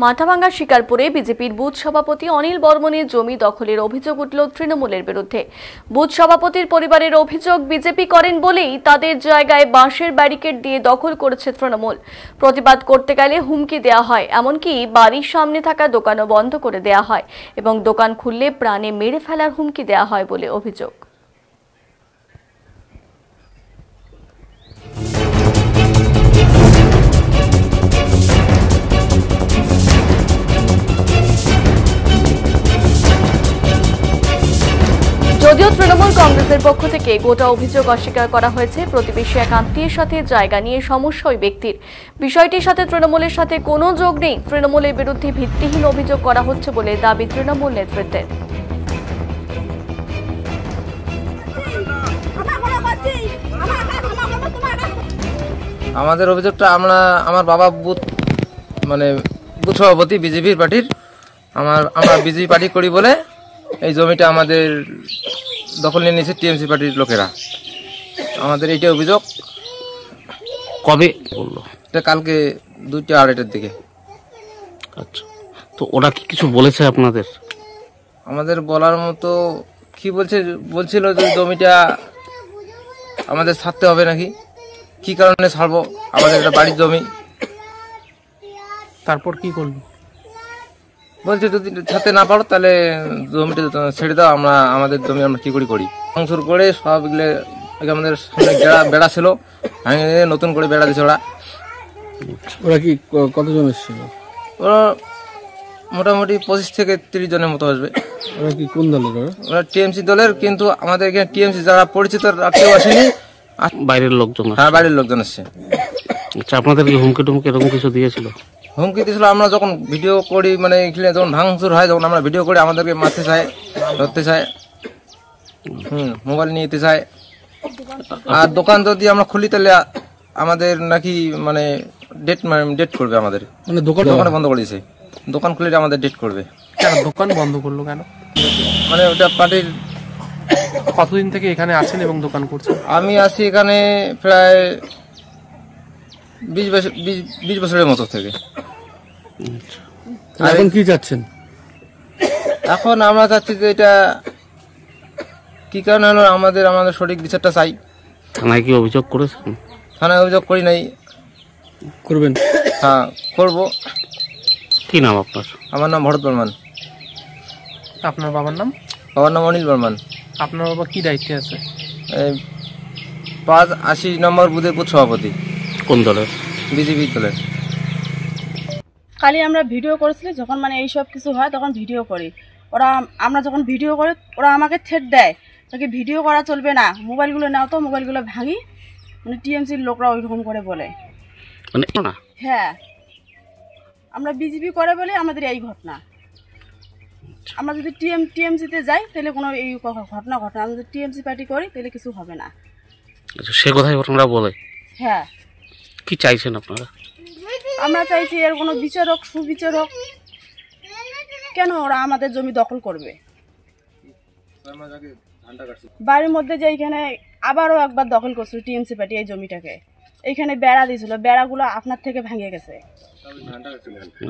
মাথাভাঙ্গা শিকারপুরে বিজেপির বুথ সভাপতি অনিল বর্মনের জমি দখলের অভিযোগ উঠল তৃণমূলের বিরুদ্ধে। বুথ সভাপতির পরিবারের অভিযোগ, বিজেপি করেন বলেই তাদের জায়গায় বাঁশের ব্যারিকেড দিয়ে দখল করেছে তৃণমূল। প্রতিবাদ করতে গেলে হুমকি দেওয়া হয়, এমনকি বাড়ির সামনে থাকা দোকানও বন্ধ করে দেওয়া হয় এবং দোকান খুললে প্রাণে মেরে ফেলার হুমকি দেওয়া হয় বলে অভিযোগ। যদিও তৃণমূল কংগ্রেসের পক্ষ থেকে গোটা অভিযোগ অস্বীকার করা হয়েছে। প্রতিবেশী এক আত্মীয়ের সাথে জায়গা নিয়ে সমস্যা ওই ব্যক্তির। বিষয়টির সাথে তৃণমূলের সাথে কোনো যোগ নেই। তৃণমূলের বিরুদ্ধে ভিত্তিহীন অভিযোগ করা হচ্ছে বলে দাবি তৃণমূল নেতৃত্বের। আমাদের অভিযোগটা আমার বাবা বুথ সভাপতি বিজেপির পার্টির, আমরা বিজেপি পার্টি করি বলে এই জমিটা আমাদের দখল নিয়ে নিয়েছে টিএমসি পার্টির লোকেরা। আমাদের এইটা অভিযোগ। কবে বললো? এটা কালকে 2টা-2:30টার দিকে। আচ্ছা, তো ওরা কি কিছু বলেছে আপনাদের? আমাদের বলার মতো কি বলছিল যে জমিটা আমাদের ছাড়তে হবে নাকি, কি কারণে ছাড়বো, আমাদের এটা বাড়ির জমি। তারপর কি করলো? বলছে যদি ছাড়তে না পারো তাহলে জমিটা ছেড়ে দাও, আমাদের জমি আমরা কি করি ভাঙচুর করে সবগুলো। আমাদের সামনে বেড়া ছিল, নতুন করে বেড়া দিয়েছে ওরা। ওরা কি কতজন এসেছিল? ওরা মোটামুটি 25 থেকে 30 জনের মতো আসবে। ওরা কি কোন দলের? ওরা টিএমসি দলের, কিন্তু আমাদের এখানে টিএমসি যারা পরিচিত কেউ আসেনি, বাইরের লোকজন। হ্যাঁ, বাইরের লোকজন আসছে। আচ্ছা, আপনাদের কি হুমকি টুমকি এরকম কিছু দিয়েছিল? হুমকি দিয়েছিল। আমরা যখন ভিডিও করি, এখানে যখন ভাঙচুর হয়, যখন আমরা ভিডিও করি, আমাদেরকে মারতে চায়, ধরতে চায়, মোবাইল নিয়ে যেতে চায়। আর দোকান যদি আমরা খুলি তাহলে আমাদের নাকি ডেট করবে আমাদের। দোকানে বন্ধ করে দিয়েছে। দোকান খুলে আমাদের ডেট করবে। কেন দোকান বন্ধ করলো কেন? ওটা পার্টির। কতদিন থেকে এখানে আছেন এবং দোকান করছেন? আমি আছি এখানে প্রায় 20 বছরের মতো থেকে। এখন কি চাচ্ছেন? এখন আমরা চাচ্ছি যে এটা কি কারণে হলো, আমাদের সঠিক বিচারটা চাই। থানায় কি অভিযোগ করেছেন? থানায় অভিযোগ করি নাই। করবেন? হ্যাঁ, করবো। কি নাম আপনার? আমার নাম ভরত বর্মন। আপনার বাবার নাম? বাবার নাম অনিল বর্মন। আপনার বাবা কি দায়িত্বে আছে? 580 নম্বর বুথের বুথ সভাপতি। কোন দলের? বিজেপি দলের। কালি আমরা ভিডিও করেছিলি, যখন এই সব কিছু হয় তখন ভিডিও করি। আমরা যখন ভিডিও করি ওরা আমাকে থ্রেট দেয়, তাকে ভিডিও করা চলবে না, মোবাইলগুলো নাও, তো মোবাইলগুলো ভাঙি। টিএমসির লোকরা ওইরকম করে বলে। হ্যাঁ, আমরা বিজেপি করে বলে আমাদের এই ঘটনা। আমরা যদি টিএমসিতে যাই তাহলে কোনো এই ঘটনা ঘটনা, আমরা যদি টিএমসি পার্টি করি তাহলে কিছু হবে না। সে কথাই ঘটনা বলে। হ্যাঁ। কি চাইছেন আপনারা? আমরা চাইছি এর কোনো বিচার হোক, সুবিচার হোক। কেন ওরা আমাদের জমি দখল করবে? বাড়ির মধ্যে যে এইখানে আবারও একবার দখল করছিল টিএমসি পার্টি এই জমিটাকে। এইখানে বেড়া দিয়েছিল, বেড়াগুলো আপনার থেকে ভেঙে গেছে,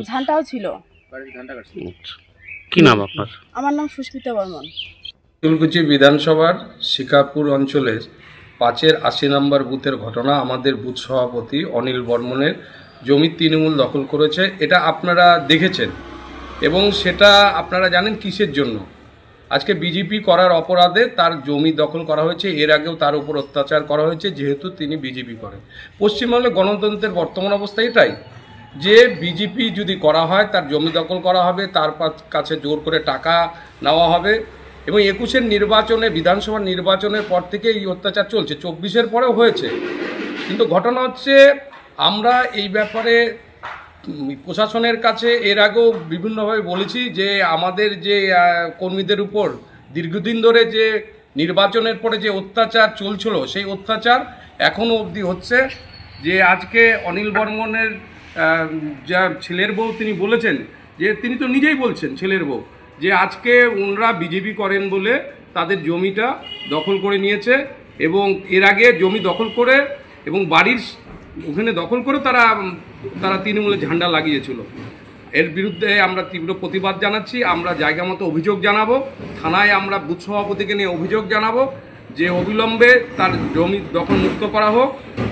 ঝান্টাও ছিল। কি নাম আপনার? আমার নাম সুস্মিতা বর্মন। ফুলকুচি বিধানসভার শিকারপুর অঞ্চলের 580 নম্বর বুথের ঘটনা। আমাদের বুথ সভাপতি অনিল বর্মনের জমি তৃণমূল দখল করেছে, এটা আপনারা দেখেছেন এবং সেটা আপনারা জানেন কিসের জন্য। আজকে বিজেপি করার অপরাধে তার জমি দখল করা হয়েছে। এর আগেও তার উপর অত্যাচার করা হয়েছে, যেহেতু তিনি বিজেপি করেন। পশ্চিমবঙ্গে গণতন্ত্রের বর্তমান অবস্থা এটাই, যে বিজেপি যদি করা হয় তার জমি দখল করা হবে, তার কাছে জোর করে টাকা নেওয়া হবে। এবং 21-এর নির্বাচনে, বিধানসভা নির্বাচনের পর থেকে এই অত্যাচার চলছে, 24-এর পরেও হয়েছে। কিন্তু ঘটনা হচ্ছে, আমরা এই ব্যাপারে প্রশাসনের কাছে এর আগেও বিভিন্নভাবে বলেছি যে আমাদের যে কর্মীদের উপর দীর্ঘদিন ধরে যে নির্বাচনের পরে যে অত্যাচার চলছিল, সেই অত্যাচার এখনও অবধি হচ্ছে। যে আজকে অনিল বর্মনের যা ছেলের বউ তিনি বলেছেন, যে তিনি তো নিজেই বলছেন ছেলের বউ, যে আজকে ওনারা বিজেপি করেন বলে তাদের জমিটা দখল করে নিয়েছে এবং এর আগে জমি দখল করে এবং বাড়ির ওখানে দখল করে তারা তৃণমূলের ঝান্ডা লাগিয়েছিল। এর বিরুদ্ধে আমরা তীব্র প্রতিবাদ জানাচ্ছি। আমরা জায়গা মতো অভিযোগ জানাবো, থানায় আমরা বুথ সভাপতিকে নিয়ে অভিযোগ জানাবো যে অবিলম্বে তার জমি দখল মুক্ত করা হোক।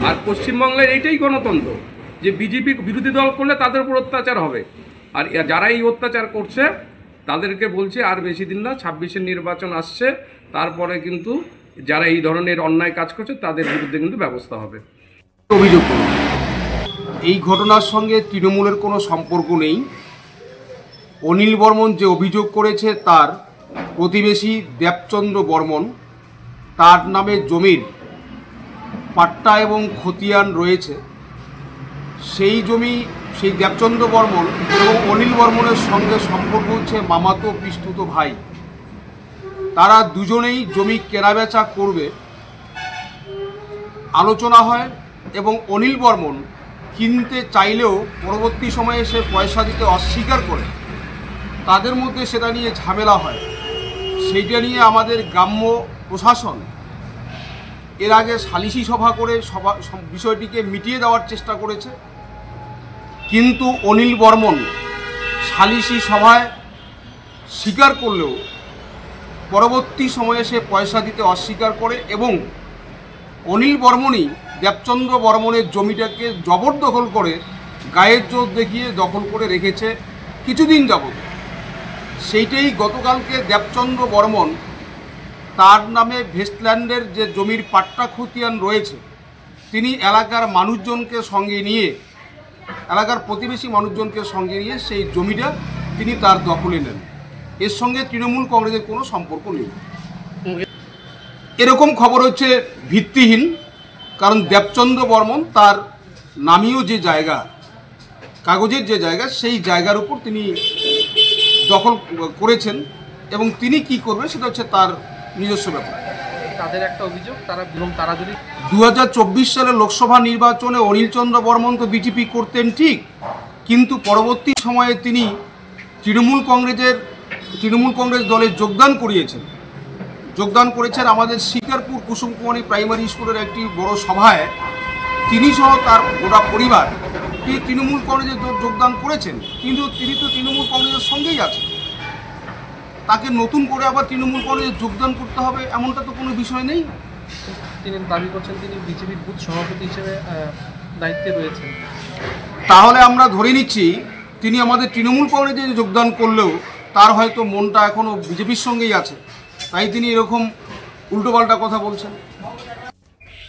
আর পশ্চিমবাংলার এইটাই গণতন্ত্র যে বিজেপি বিরোধী দল করলে তাদের উপর অত্যাচার হবে, আর যারা এই অত্যাচার করছে তাদেরকে বলছি আর বেশি দিন না, 26-এর নির্বাচন আসছে, তারপরে কিন্তু যারা এই ধরনের অন্যায় কাজ করছে তাদের বিরুদ্ধে কিন্তু ব্যবস্থা হবে। অভিযোগ করুন, এই ঘটনার সঙ্গে তৃণমূলের কোনো সম্পর্ক নেই। অনিল বর্মন যে অভিযোগ করেছে তার প্রতিবেশী দেবচন্দ্র বর্মন, তার নামে জমির পাট্টা এবং খতিয়ান রয়েছে। সেই জমি সেই দেবচন্দ্র বর্মন এবং অনিল বর্মনের সঙ্গে সম্পর্ক হচ্ছে মামাতো পিস্তুত ভাই। তারা দুজনেই জমি কেনাবেচা করবে আলোচনা হয় এবং অনিল বর্মন কিনতে চাইলেও পরবর্তী সময়ে সে পয়সা দিতে অস্বীকার করে। তাদের মধ্যে সেটা নিয়ে ঝামেলা হয়। সেইটা নিয়ে আমাদের গ্রাম্য প্রশাসন এর আগে সালিশি সভা করে বিষয়টিকে মিটিয়ে দেওয়ার চেষ্টা করেছে, কিন্তু অনিল বর্মন সালিশি সভায় স্বীকার করলেও পরবর্তী সময়ে সে পয়সা দিতে অস্বীকার করে এবং অনিল বর্মনই দেবচন্দ্র বর্মনের জমিটাকে জবরদখল করে গায়ের জোর দেখিয়ে দখল করে রেখেছে কিছুদিন যাবত। সেইটাই গতকালকে দেবচন্দ্র বর্মন তার নামে ভেস্টল্যান্ডের যে জমির পাট্টা খতিয়ান রয়েছে, তিনি এলাকার মানুষজনকে সঙ্গে নিয়ে, এলাকার প্রতিবেশী মানুষজনকে সঙ্গে নিয়ে সেই জমিটা তিনি তার দখলে নেন। এর সঙ্গে তৃণমূল কংগ্রেসের কোনো সম্পর্ক নেই। এরকম খবর হচ্ছে ভিত্তিহীন, কারণ দেবচন্দ্র বর্মন তার নামীয় যে জায়গা, কাগজের যে জায়গা, সেই জায়গার উপর তিনি দখল করেছেন এবং তিনি কি করবেন সেটা হচ্ছে তার নিজস্ব ব্যাপার। তাদের একটা অভিযোগ, তারা যদি 2024 সালের লোকসভা নির্বাচনে অনিল চন্দ্র বর্মন তো বিজেপি করতেন ঠিক, কিন্তু পরবর্তী সময়ে তিনি তৃণমূল কংগ্রেস দলে যোগদান করেছেন। আমাদের শিকারপুর কুসুমকুমারী প্রাইমারি স্কুলের একটি বড় সভায় তিনি সহ তার গোটা পরিবার তিনি তৃণমূল কংগ্রেসে যোগদান করেছেন, কিন্তু তিনি তো তৃণমূল কংগ্রেসের সঙ্গেই আছেন। তাকে নতুন করে আবার তৃণমূল কংগ্রেসে যোগদান করতে হবে এমনটা তো কোনো বিষয় নেই। তিনি দাবি করছেন তিনি বিজেপির বুথ সভাপতি হিসেবে দায়িত্বে রয়েছেন। তাহলে আমরা ধরে নিচ্ছি তিনি আমাদের তৃণমূল কংগ্রেসে যোগদান করলেও তার হয়তো মনটা এখনও বিজেপির সঙ্গেই আছে, তাই তিনি এরকম উল্টোপাল্টা কথা বলছেন।